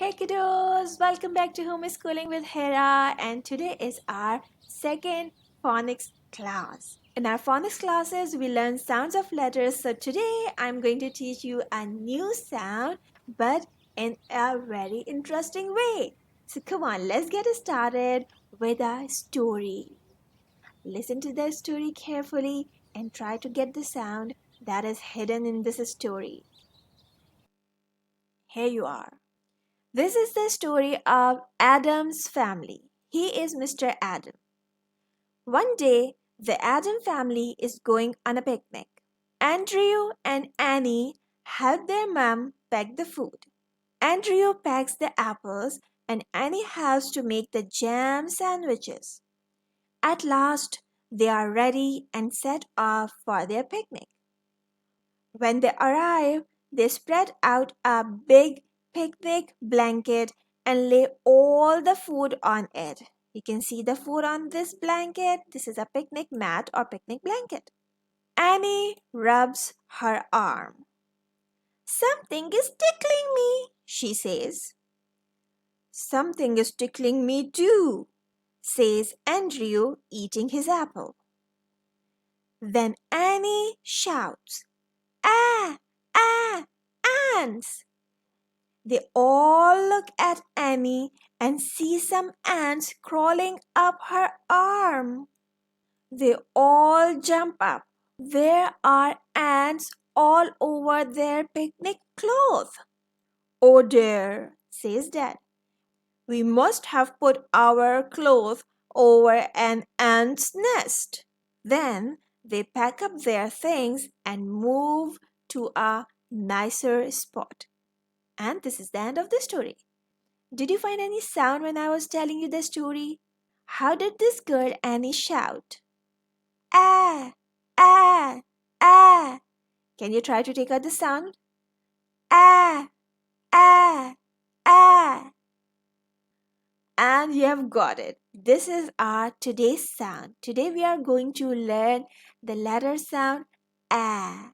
Hey kiddos, welcome back to Homeschooling with Hira, and today is our second phonics class. In our phonics classes, we learn sounds of letters. So today I'm going to teach you a new sound, but in a very interesting way. So come on, let's get started with a story. Listen to the story carefully and try to get the sound that is hidden in this story. Here you are. This is the story of Adam's family. He is Mr. Adam. One day, the Adam family is going on a picnic. Andrew and Annie help their mom pack the food. Andrew packs the apples and Annie helps to make the jam sandwiches. At last, they are ready and set off for their picnic. When they arrive, they spread out a big picnic blanket and lay all the food on it. You can see the food on this blanket. This is a picnic mat or picnic blanket. Annie rubs her arm. Something is tickling me, she says. Something is tickling me too, says Andrew, eating his apple. Then Annie shouts, Ah! Ah! Ants! They all look at Annie and see some ants crawling up her arm. They all jump up. There are ants all over their picnic clothes. Oh dear, says Dad. We must have put our clothes over an ant's nest. Then they pack up their things and move to a nicer spot. And this is the end of the story. Did you find any sound when I was telling you the story? How did this girl Annie shout? Ah, ah, ah. Can you try to take out the sound? Ah, ah, ah. And you have got it. This is our today's sound. Today we are going to learn the letter sound ah.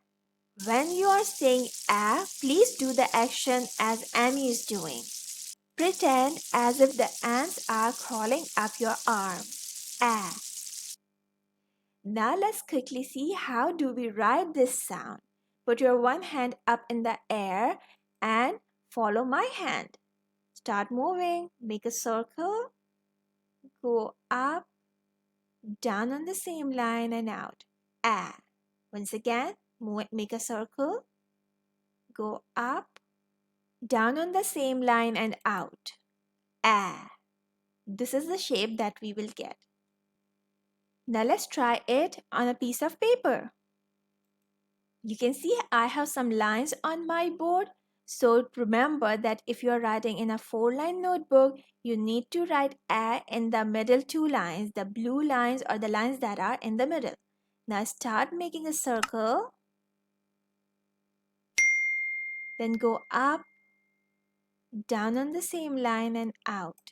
When you are saying ah, please do the action as Annie is doing. Pretend as if the ants are crawling up your arm. Ah. Now let's quickly see how do we write this sound. Put your one hand up in the air and follow my hand. Start moving. Make a circle. Go up, down on the same line and out. Ah. Once again, make a circle. Go up, down on the same line and out. Ah. This is the shape that we will get. Now let's try it on a piece of paper. You can see I have some lines on my board. So remember that if you're writing in a 4-line notebook, you need to write A in the middle 2 lines, the blue lines or the lines that are in the middle. Now start making a circle. Then go up, down on the same line and out.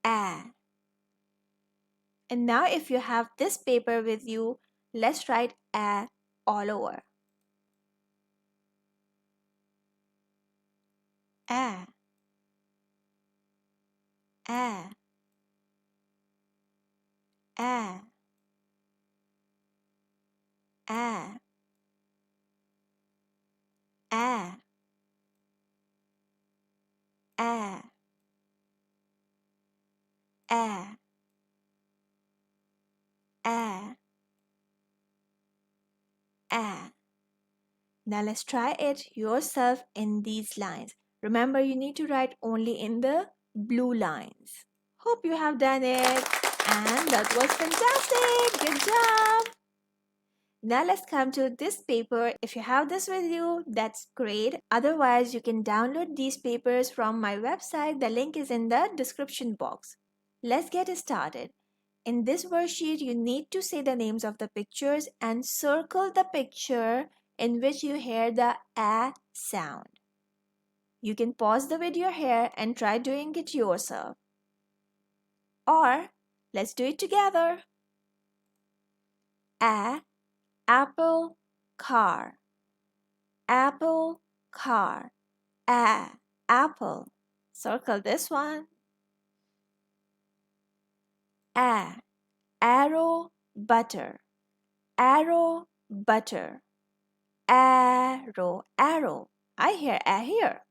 A. And now if you have this paper with you, let's write A all over. A. A. A. A. A. A. A. A. A. Now let's try it yourself in these lines. Remember, you need to write only in the blue lines. Hope you have done it. And that was fantastic. Good job. Now let's come to this paper. If you have this with you, that's great. Otherwise, you can download these papers from my website. The link is in the description box. Let's get started. In this worksheet, you need to say the names of the pictures and circle the picture in which you hear the A sound. You can pause the video here and try doing it yourself. Or, let's do it together. A, apple, car. Apple, car. A, apple. Circle this one. A. Arrow, butter. Arrow, butter. Arrow, arrow. I hear a here.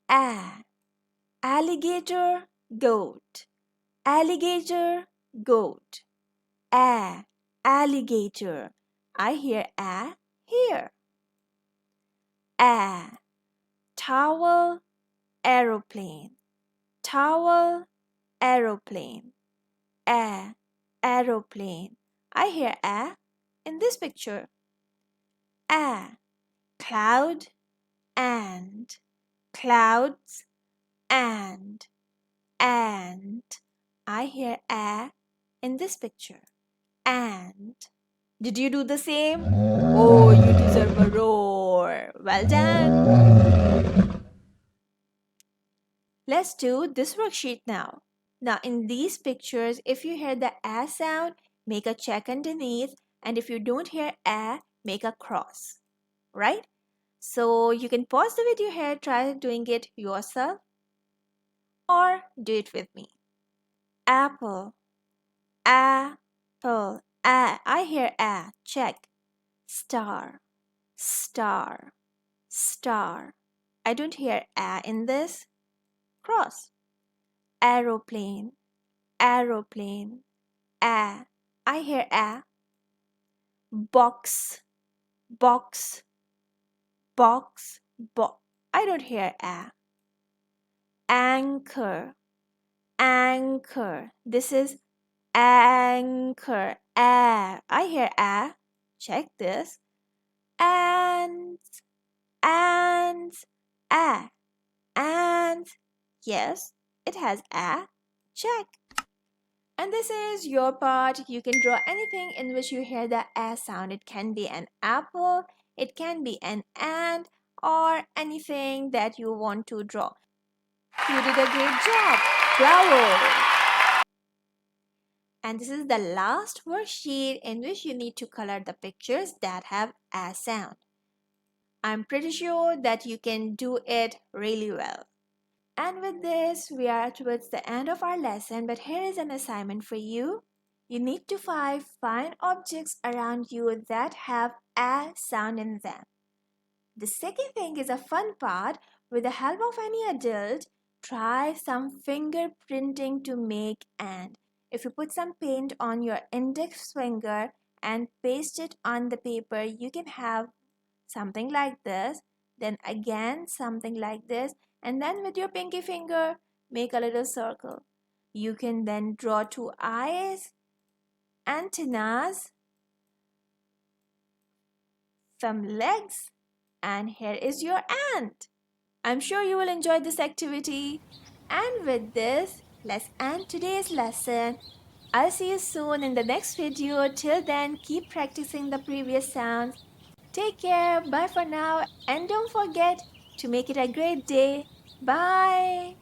A. Alligator, goat. Alligator, goat. A. Alligator. I hear a here. A. Towel, aeroplane. Towel, aeroplane. A. Aeroplane. I hear a in this picture. A. Cloud and clouds and I hear a in this picture. And did you do the same? Oh, you deserve a roar. Well done. Let's do this worksheet now. Now in these pictures, if you hear the a sound, make a check underneath, and if you don't hear a, make a cross. Right? So you can pause the video here, try doing it yourself, or do it with me. Apple, apple, a. I hear a. Check. Star, star, star. I don't hear a in this. Cross. Aeroplane, aeroplane, a. I hear a. Box, box, box, box. I don't hear a. Anchor, anchor. This is anchor. A. I hear a. Check this. And, a. And, yes, it has a. Check. And this is your part. You can draw anything in which you hear the a sound. It can be an apple, it can be an ant, or anything that you want to draw. You did a great job. Bravo! And this is the last worksheet in which you need to color the pictures that have a sound. I'm pretty sure that you can do it really well. And with this, we are towards the end of our lesson, but here is an assignment for you. You need to find objects around you that have a sound in them. The second thing is a fun part. With the help of any adult, try some fingerprinting to make and. If you put some paint on your index finger and paste it on the paper, you can have something like this, then again something like this, and then with your pinky finger, make a little circle. You can then draw two eyes, antennas, some legs, and here is your ant. I'm sure you will enjoy this activity. And with this, let's end today's lesson. I'll see you soon in the next video. Till then, keep practicing the previous sounds. Take care, bye for now, and don't forget to make it a great day. Bye.